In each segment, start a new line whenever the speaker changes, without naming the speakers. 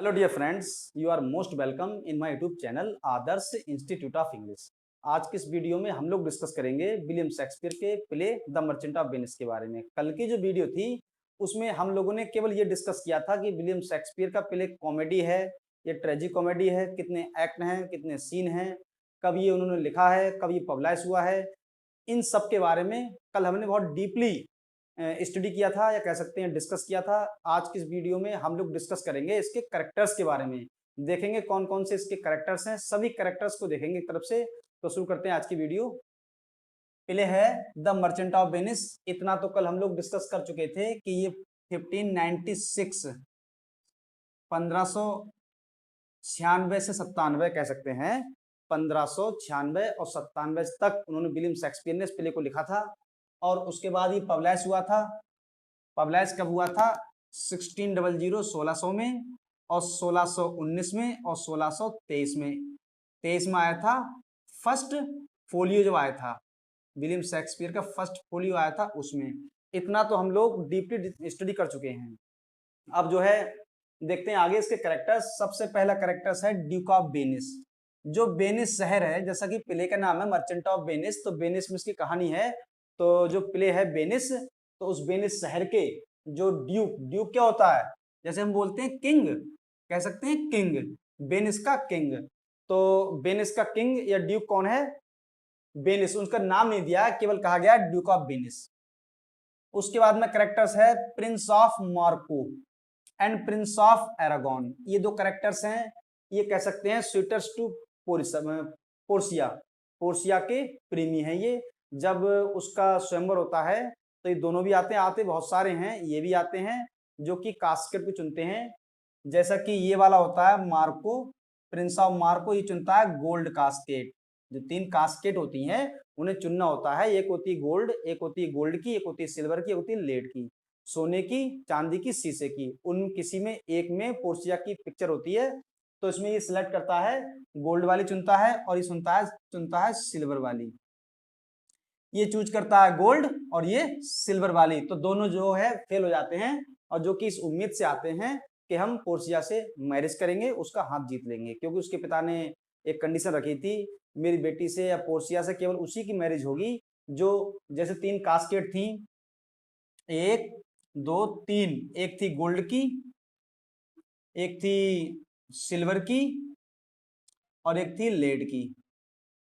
Hello dear friends, you are most welcome in my YouTube channel Adarsh institute of English. आज की इस video में हम लोग डिस्कस करेंगे विलियम शेक्सपियर के play the merchant of Venice के बारे में। कल की जो वीडियो थी उसमें हम लोगों ने केवल ये डिस्कस किया था कि विलियम शेक्सपियर का प्ले कॉमेडी है, ये ट्रेजिक कॉमेडी है, कितने एक्ट हैं, कितने सीन हैं, कब ये उन्होंने लिखा है, कब ये पब्लिश हुआ है, इन सब के बारे में कल हमने बहुत डीपली स्टडी किया था या कह सकते हैं डिस्कस किया था। आज की इस वीडियो में हम लोग डिस्कस करेंगे इसके कैरेक्टर्स के बारे में, देखेंगे कौन कौन से इसके कैरेक्टर्स हैं, सभी कैरेक्टर्स को देखेंगे एक तरफ से। तो शुरू करते हैं आज की वीडियो। पहले है द मर्चेंट ऑफ वेनिस। इतना तो कल हम लोग डिस्कस कर चुके थे कि ये 1596 1596 से 97 कह सकते हैं, 1596 और 97 तक उन्होंने विलियम शेक्सपियर ने इस प्ले को लिखा था। और उसके बाद ये पब्लिश हुआ था। पब्लिश कब हुआ था? 1600 में, और 1619 में, और 1623 में। 23 में आया था फर्स्ट फोलियो, जब आया था विलियम शेक्सपियर का फर्स्ट फोलियो आया था उसमें। इतना तो हम लोग डीपली स्टडी कर चुके हैं। अब जो है देखते हैं आगे इसके कैरेक्टर्स। सबसे पहला कैरेक्टर्स है ड्यूक ऑफ वेनिस। जो वेनिस शहर है, जैसा कि प्ले का नाम है मर्चेंट ऑफ वेनिस, तो वेनिस में इसकी कहानी है। तो जो प्ले है वेनिस, तो उस वेनिस शहर के जो ड्यूक क्या होता है? जैसे हम बोलते हैं किंग, कह सकते हैं किंग, वेनिस का किंग। तो वेनिस का किंग या ड्यूक कौन है? वेनिस। उसका नाम नहीं दिया, केवल कहा गया ड्यूक ऑफ वेनिस। उसके बाद में कैरेक्टर्स है prince of Morocco and prince of Aragon. ये दो कैरेक्टर्स हैं, ये कह सकते हैं सुइटर्स टू पोर्सिया, पोर्सिया के प्रेमी हैं ये। जब उसका स्वयंवर होता है तो ये दोनों भी आते बहुत सारे हैं, ये भी आते हैं जो कि कास्केट को चुनते हैं। जैसा कि ये वाला होता है मार्को, प्रिंस ऑफ मार्को, ये चुनता है गोल्ड कास्केट। जो 3 कास्केट होती हैं उन्हें चुनना होता है। एक होती है गोल्ड, एक होती है गोल्ड की, एक होती है सिल्वर की, एक होती है लेड की, सोने की, चांदी की, शीशे की। उन किसी में एक में पोर्सिया की पिक्चर होती है, तो इसमें ये सिलेक्ट करता है, गोल्ड वाली चुनता है, और ये चुनता है सिल्वर वाली। ये चूज करता है गोल्ड और ये सिल्वर वाली। तो दोनों जो है फेल हो जाते हैं, और जो कि इस उम्मीद से आते हैं कि हम पोर्सिया से मैरिज करेंगे, उसका हाथ जीत लेंगे, क्योंकि उसके पिता ने एक कंडीशन रखी थी, मेरी बेटी से या पोर्सिया से केवल उसी की मैरिज होगी जो, जैसे 3 कास्केट थी, 1 2 3, एक थी गोल्ड की, एक थी सिल्वर की, और एक थी लेड की,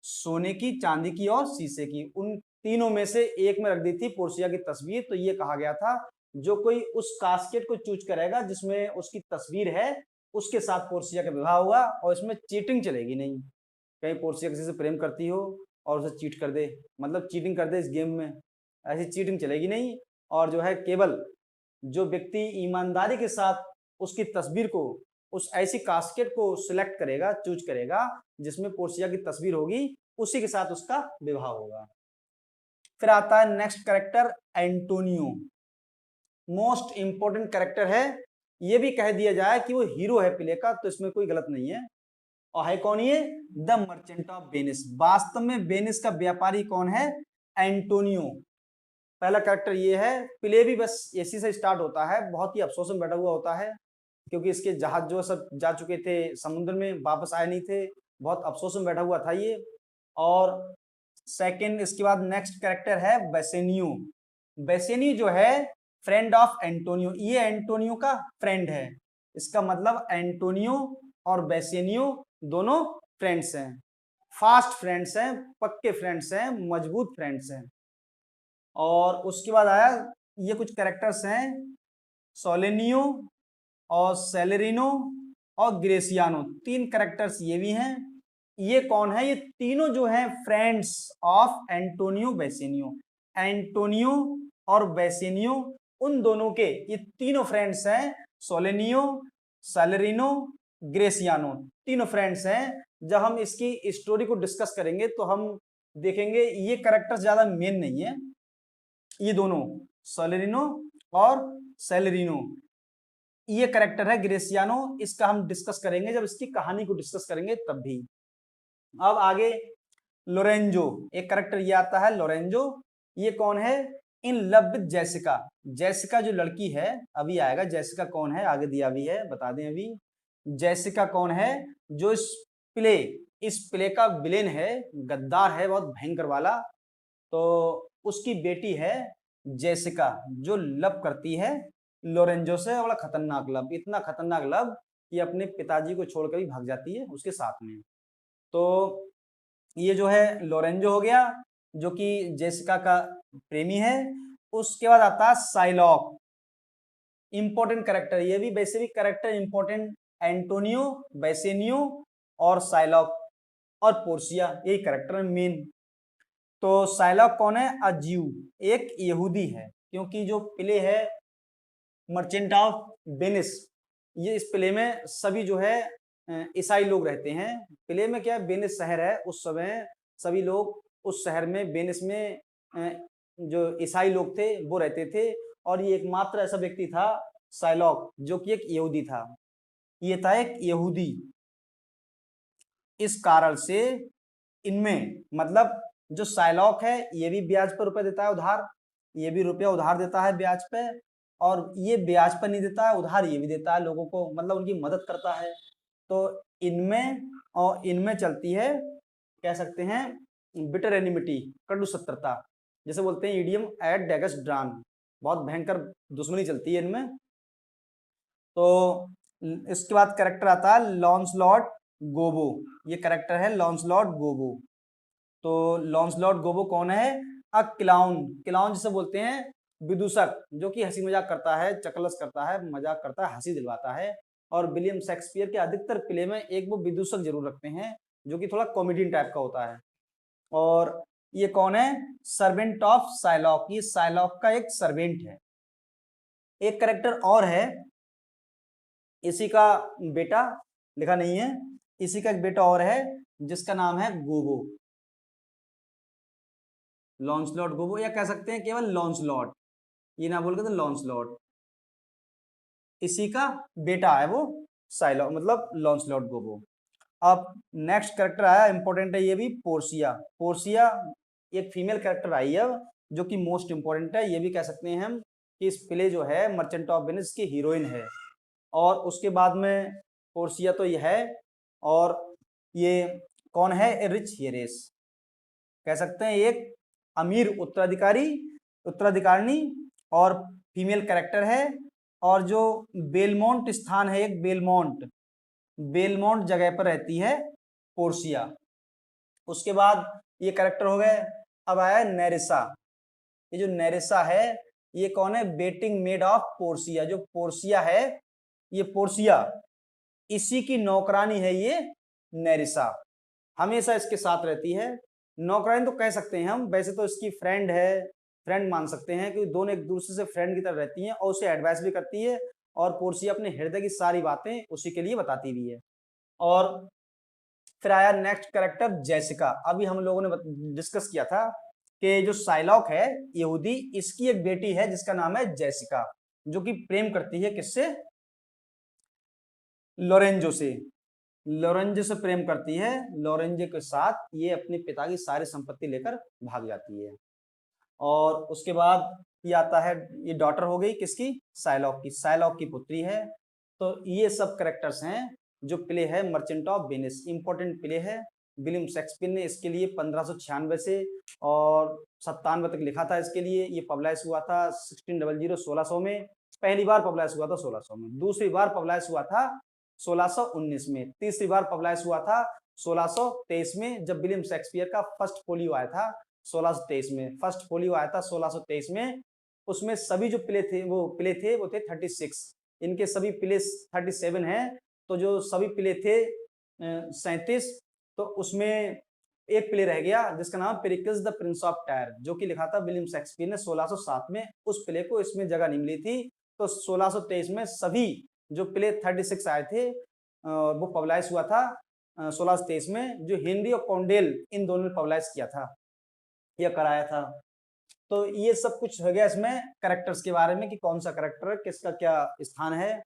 सोने की, चांदी की और शीशे की। उन तीनों में से एक में रख दी थी पोर्सिया की तस्वीर। तो ये कहा गया था जो कोई उस कास्केट को चूज करेगा जिसमें उसकी तस्वीर है, उसके साथ पोर्सिया का विवाह होगा, और इसमें चीटिंग चलेगी नहीं। कहीं पोर्सिया किसी से प्रेम करती हो और उसे चीट कर दे, मतलब चीटिंग कर दे इस गेम में, ऐसी चीटिंग चलेगी नहीं। और जो है केवल जो व्यक्ति ईमानदारी के साथ उसकी तस्वीर को, उस ऐसी कास्केट को सिलेक्ट करेगा, चूज करेगा जिसमें पोर्सिया की तस्वीर होगी, उसी के साथ उसका विवाह होगा। फिर आता है next character Antonio. Most important character है। ये भी कह दिया जाए कि वो हीरो है प्ले का, तो इसमें कोई गलत नहीं है। और है कौन ये? The merchant of Venice. वास्तव में वेनिस का व्यापारी कौन है? एंटोनियो। पहला कैरेक्टर ये है। प्ले भी बस इसी से स्टार्ट होता है, बहुत ही अफसोस में बैठा हुआ होता है, क्योंकि इसके जहाज जो सब जा चुके थे समुद्र में, वापस आए नहीं थे, बहुत अफसोस में बैठा हुआ था ये। और सेकंड, इसके बाद नेक्स्ट कैरेक्टर है बेसेनियो। बेसेनियो जो है फ्रेंड ऑफ एंटोनियो, ये एंटोनियो का फ्रेंड है। इसका मतलब एंटोनियो और बेसेनियो दोनों फ्रेंड्स हैं, फास्ट फ्रेंड्स हैं, पक्के फ्रेंड्स हैं, मजबूत फ्रेंड्स हैं। और उसके बाद आया ये कुछ कैरेक्टर्स हैं, सोलेनियो और सेलेरिनो और ग्रेसियानो। 3 कैरेक्टर्स ये भी हैं। ये कौन है? ये तीनों जो हैं friends of Antonio Bassanio. Antonio और बेसेनियो, उन दोनों के ये तीनों फ्रेंड्स हैं। सोलेनियो, सेलेरिनो, ग्रेसियानो, तीनों फ्रेंड्स हैं। जब हम इसकी स्टोरी को डिस्कस करेंगे तो हम देखेंगे ये कैरेक्टर ज्यादा मेन नहीं है, ये दोनों सोलेरिनो और सेलेरिनो, ये कैरेक्टर है ग्रेसियानो। इसका हम डिस्कस करेंगे जब इसकी कहानी को डिस्कस करेंगे तब भी। अब आगे लोरेंजो, एक कैरेक्टर ये आता है लोरेंजो। ये कौन है? In love with Jessica. Jessica जो लड़की है, अभी आएगा जेसिका कौन है, आगे दिया भी है, बता दें अभी। जेसिका कौन है? जो इस प्ले का विलेन है, गद्दार है बहुत भयंकर वाला, तो उसकी बेटी है जेसिका, जो लव करती है लोरेंजो से। बड़ा खतरनाक लव, इतना खतरनाक लव कि अपने पिताजी को छोड़कर भी भाग जाती है उसके साथ में। तो ये जो है लोरेंजो हो गया, जो कि जेसिका का प्रेमी है। उसके बाद आता है साइलॉक, इंपॉर्टेंट कैरेक्टर, ये भी वैसे भी कैरेक्टर इंपॉर्टेंट, एंटोनियो, बेसेनियो और साइलॉक और पोर्सिया, यही कैरेक्टर मेन। तो साइलॉक कौन है? अजीव, एक यहूदी है, क्योंकि जो प्ले है मर्चेंट ऑफ वेनिस, ये इस प्ले में सभी जो है ईसाई लोग रहते हैं। प्ले में क्या है, वेनिस शहर है, उस समय सभी लोग उस शहर में वेनिस में जो ईसाई लोग थे वो रहते थे, और ये एकमात्र ऐसा व्यक्ति था साइलॉक जो कि एक यहूदी था। ये था एक यहूदी, इस कारण से इनमें मतलब जो साइलॉक है ये भी ब्याज पर रुपए देता है उधार, ये भी रुपया उधार देता है ब्याज पे, और ये ब्याज पर नहीं देता है उधार, ये भी देता है लोगों को, मतलब उनकी मदद करता है। तो इनमें चलती है, कह सकते हैं बिटर एनिमिटी, कटु शत्रुता, जैसे बोलते हैं इडियम एट डेगस ड्रान, बहुत भयंकर दुश्मनी चलती है इनमें। तो इसके बाद कैरेक्टर आता है लॉन्सलॉट गोबो, ये कैरेक्टर है लॉन्सलॉट गोबो। तो लॉन्सलॉट गोबो कौन है? अ क्लाउन, क्लाउन जिसे बोलते हैं विदूषक, जो कि हंसी मजाक करता है, चकलस करता है, मजाक करता है, हंसी दिलवाता है। और विलियम शेक्सपियर के अधिकतर प्ले में एक वो विदूषक जरूर रखते हैं, जो कि थोड़ा कॉमेडी टाइप का होता है। और ये कौन है? सर्वेंट ऑफ साइलॉक, ये साइलॉक का एक सर्वेंट है। एक कैरेक्टर और है, इसी का बेटा, लिखा नहीं है, इसी का एक बेटा और है जिसका नाम है गोबो, लॉन्सलॉट गोबो, या कह सकते हैं केवल लॉन्सलॉट, ये ना बोल के तो लॉन्सलॉट, इसी का बेटा है वो साइलॉक, मतलब लॉन्सलॉट गोबो। अब नेक्स्ट कैरेक्टर आया, इंपॉर्टेंट है ये भी, पोर्सिया। पोर्सिया एक फीमेल कैरेक्टर आई है जो कि मोस्ट इंपॉर्टेंट है, ये भी कह सकते हैं हम कि इस प्ले जो है मर्चेंट ऑफ वेनिस की हीरोइन है। और उसके बाद में पोर्सिया तो ये है, और ये कौन है? रिच हेरेस, कह सकते हैं एक अमीर उत्तराधिकारिणी और फीमेल कैरेक्टर है। और जो बेलमोंट स्थान है, एक बेलमोंट जगह पर रहती है पोर्सिया। उसके बाद ये कैरेक्टर हो गए। अब आया नेरिसा, ये जो नेरिसा है ये कौन है? बेटिंग मेड ऑफ पोर्सिया, जो पोर्सिया है, ये पोर्सिया इसी की नौकरानी है ये नेरिसा, हमेशा इसके साथ रहती है। नौकरानी तो कह सकते हैं हम, वैसे तो इसकी फ्रेंड है, फ्रेंड मान सकते हैं, क्योंकि दोनों एक दूसरे से फ्रेंड की तरह रहती हैं और उसे एडवाइस भी करती है, और पोर्सिया अपने हृदय की सारी बातें उसी के लिए बताती भी है। और फिर आया नेक्स्ट कैरेक्टर जेसिका। अभी हम लोगों ने डिस्कस किया था कि जो साइलॉक है यहूदी, इसकी एक बेटी है जिसका नाम है जेसिका, जो कि प्रेम करती है किससे? लोरेंजो से, लोरेंजो से प्रेम करती है। लोरेंजो के साथ ये अपने पिता की सारी संपत्ति लेकर भाग जाती है। और उसके बाद ये आता है, ये डॉटर हो गई किसकी? साइलॉक की, साइलॉक की पुत्री है। तो ये सब कैरेक्टर्स हैं जो प्ले है merchant of Venice, important play है। विलियम शेक्सपियर ने इसके लिए 1596 से और 97 तक लिखा था इसके लिए। ये पब्लिश हुआ था 1600 में, पहली बार पब्लिश हुआ था 1600 में, दूसरी बार पब्लिश हुआ था 1619 में, तीसरी बार पब्लिश हुआ था 1623 में, जब विलियम शेक्सपियर का फर्स्ट फोलियो आया था 1623 में, फर्स्ट फोलियो आया था 1623 में। उसमें सभी जो प्ले थे वो थे 36, इनके सभी प्ले 37 हैं, तो जो सभी प्ले थे 37, तो उसमें एक प्ले रह गया जिसका नाम Pericles the Prince of tyre, जो कि लिखा था विलियम शेक्सपियर ने 1607 में। उस प्ले को इसमें जगह नहीं मिली थी, तो 1623 में सभी जो प्ले 36 आए थे वो पब्लिश हुआ था 1623 में, जो हेनरी और कॉन्डेल इन दोनों ने पब्लिश किया था, यह कराया था। तो ये सब कुछ हो गया इसमें कैरेक्टर्स के बारे में कि कौन सा कैरेक्टर किसका क्या स्थान है।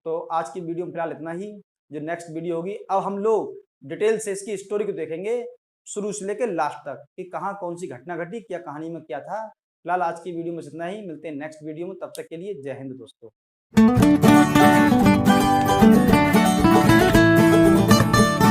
तो आज की वीडियो में फिलहाल इतना ही। जो नेक्स्ट वीडियो होगी, अब हम लोग डिटेल से इसकी स्टोरी को देखेंगे शुरू से लेकर लास्ट तक कि कहाँ कौन सी घटना घटी, क्या कहानी में क्या था। फिलहाल आज की वीडियो में इतना ही, मिलते हैं नेक्स्ट वीडियो में, तब तक के लिए जय हिंद दोस्तों।